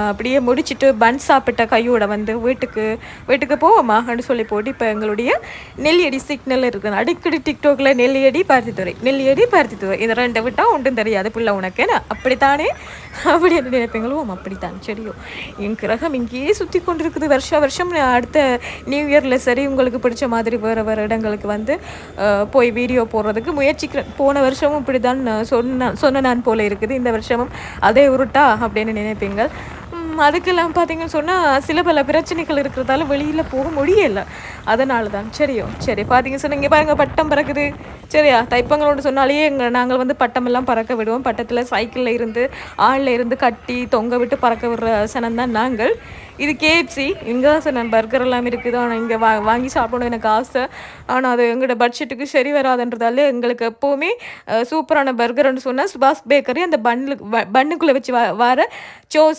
அப்படியே முடிச்சுட்டு பன் சாப்பிட்ட கையோட வந்து வீட்டுக்கு வீட்டுக்கு போவோமான்னு சொல்லி போட்டு இப்போ எங்களுடைய நெல்லியடி சிக்னல் இருக்குது. அடிக்கடி டிக்டாக்ல நெல்லியடி பருத்தித்துறை இந்த ரெண்டை விட்டால் ஒன்றும் தெரியாது பிள்ளை உனக்கு என்ன அப்படித்தானே அப்படின்னு நினைப்பீங்களும் அப்படித்தான் சரியோ. என் கிரகம் இங்கேயே சுற்றி கொண்டிருக்குது வருஷம் அடுத்த நியூ இயரில் சரி உங்களுக்கு பிடிச்ச மாதிரி வேறு வேறு இடங்களுக்கு வந்து போய் வீடியோ போடுறதுக்கு முயற்சிக்கிறேன். போன வருஷமும் இப்படி தான் சொன்ன நான் போல இருக்குது. இந்த வருஷமும் அதே உருட்டா அப்படின்னு நினைப்பீங்க. அதுக்கெல்லாம் பார்த்தீங்கன்னு சொன்னால் சில பல பிரச்சனைகள் இருக்கிறதால வெளியில் போக முடியலை. அதனால தான் சரியோ. சரி பார்த்தீங்க சொன்னால் இங்கே பாருங்கள் பட்டம் பறக்குது சரியா. தைப்பங்களோடு சொன்னாலே நாங்கள் வந்து பட்டமெல்லாம் பறக்க விடுவோம். பட்டத்தில் சைக்கிளில் இருந்து ஆளில் இருந்து கட்டி தொங்க விட்டு பறக்க விடுற சனம் தான் நாங்கள். இது கேஎஃப்சி இங்கே தான் சார் நான் பர்கர் எல்லாம் இருக்குது. ஆனால் இங்கே வாங்கி சாப்பிடணும் எனக்கு ஆசை. ஆனால் அது எங்களோட பட்ஜெட்டுக்கு சரி வராதுன்றதால எங்களுக்கு எப்போவுமே சூப்பரான பர்கர்னு சொன்னால் சுபாஷ் பேக்கரி அந்த பண்ணுக்குள்ளே வச்சு வர சோஸ்